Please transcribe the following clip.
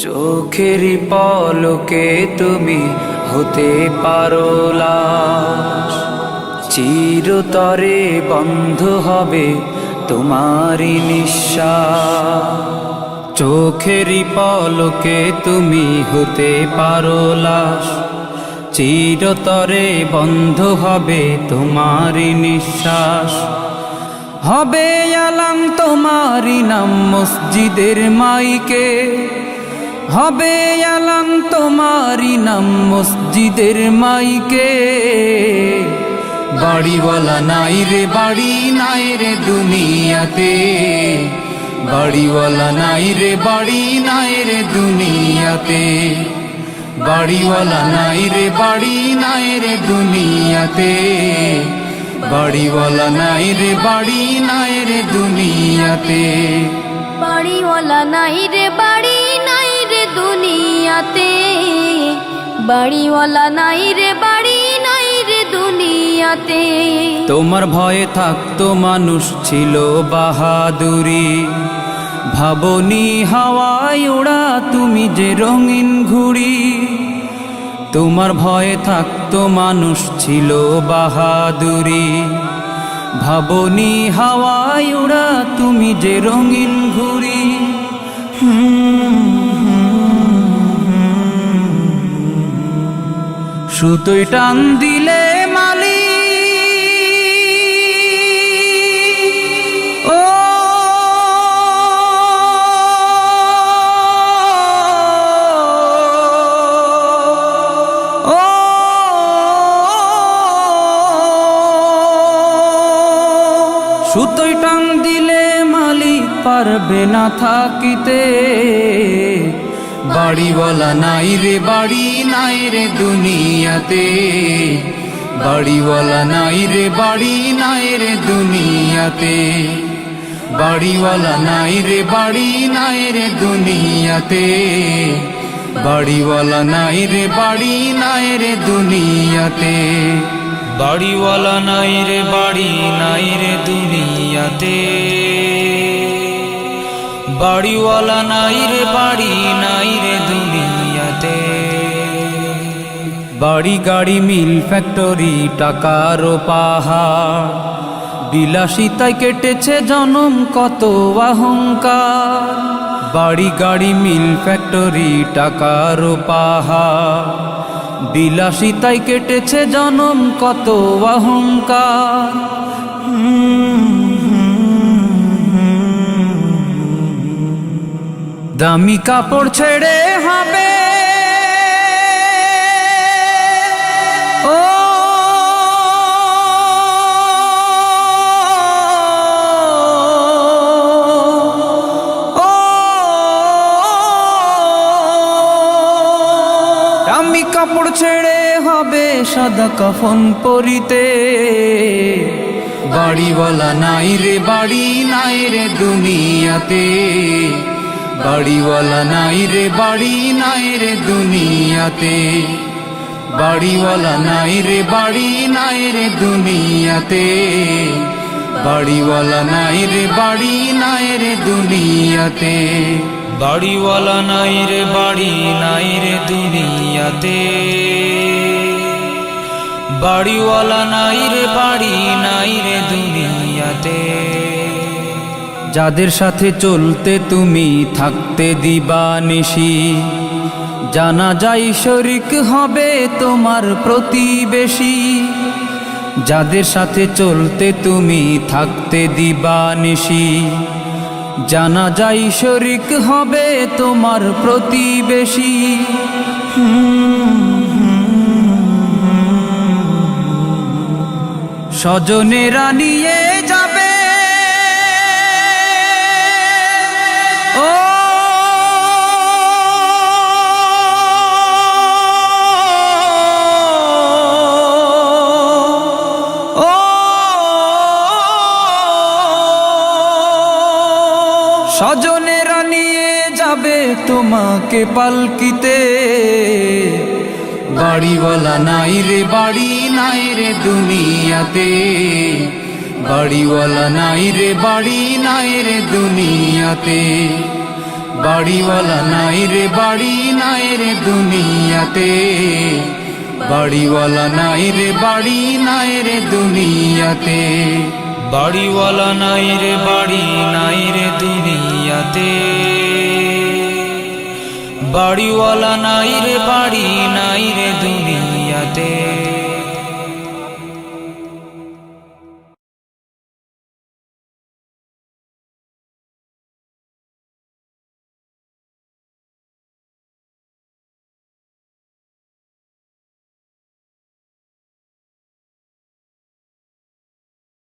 চোখেরই পলকে তুমি হতে পারো লাশ, চিরতরে বন্ধ হবে তোমারই নিঃশ্বাস। চোখেরই পলকে তুমি হতে পারো লাশ, চিরতরে বন্ধ হবে তোমারই নিঃশ্বাস। হবে আলাম তোমারই নাম মসজিদের মাইকে, হবে আলাম তোমারই নাম মসজিদের মাইকে। বাড়িওয়ালা নাই রে বাড়ি নাই রে দুনিয়াতে, বাড়িওয়ালা নাই রে বাড়ি নাই রে দুনিয়াতে, বাড়িওয়ালা নাই রে বাড়ি নাই রে দুনিয়াতে, বাড়িওয়ালা নাই রে বাড়ি নাই রে দুনিয়াতে, বাড়িওয়ালা নাই রে বাড়ি নাই রে দুনিয়াতে, বাড়িওয়ালা নাই রে বাড়ি নাই রে দুনিয়াতে। তোমার ভয়ে থাকতো মানুষ ছিল বাহাদুরি, ভাবনি হাওয়ায় ওড়া তুমি যে রঙিন ঘুড়ি। তোমার ভয়ে থাকতো মানুষ ছিল বাহাদুরি, ভাবনি হাওয়ায় ওড়া তুমি যে রঙিন ঘুড়ি। সুতোয় টান দিলে মালি ও সুতোয় টান দিলে মালিক পারবে না থাকিতে। বাড়িওয়ালা নাই রে বাড়ি নাই রে দুনিয়াতে, বাড়িওয়ালা নাই রে বাড়ি নাই রে দুনিয়াতে, বাড়িওয়ালা নাই রে বাড়ি নাই রে দুনিয়াতে, বাড়িওয়ালা নাই রে বাড়ি নাই রে দুনিয়াতে, বাড়িওয়ালা নাই রে বাড়ি নাই রে দুনিয়াতে, বাড়িওয়ালা নাই রে বাড়ি নাই রে দুনিয়াতে। বাড়ি গাড়ি মিল ফ্যাক্টরি টাকার পাহাড়, বিলাসিতায় কেটেছে জনম কত অহংকার। বাড়ি গাড়ি মিল ফ্যাক্টরি টাকার পাহাড়, বিলাসিতায় কেটেছে জনম কত অহংকার। দামি কাপড় ছেড়ে হবে ও দামি কাপড় ছেড়ে হবে সাদা কাফন পরিতে। বাড়িওয়ালা নাই রে বাড়ি নাই রে দুনিয়াতে, বাড়িওয়ালা নাই রে বাড়ি নাই রে দুনিয়াতে, বাড়িওয়ালা নাই রে বাড়ি নাই রে দুনিয়াতে, বাড়িওয়ালা নাই রে বাড়ি নাই রে দুনিয়াতে, বাড়িওয়ালা নাই রে বাড়ি নাই রে দুনিয়াতে, বাড়িওয়ালা নাই রে বাড়ি নাই রে দুনিয়াতে। যাদের সাথে চলতে তুমি থাকতে দিবানিশি, জানা যায় শরিক হবে তোমার প্রতিবেশী। যাদের সাথে চলতে তুমি থাকতে দিবানিশি, জানা যায় শরিক হবে তোমার প্রতিবেশী। স্বজনেরা নিয়ে যাবে ও স্বজনেরা নিয়ে যাবে তোমাকে পালকিতে, বাড়িওয়ালা নাই রে বাড়ি নাই রে দুনিয়াতে, বাড়িওয়ালা নাই রে বাড়ি নাই রে দুনিয়াতে, বাড়িওয়ালা নাই রে বাড়ি নাই রে দুনিয়াতে, বাড়িওয়ালা নাই রে বাড়ি নাই রে দুনিয়াতে, বাড়িওয়ালা নাই রে বাড়ি নাই রে দুনিয়াতে, বাড়িওয়ালা নাই রে বাড়ি নাই রে দুনিয়াতে।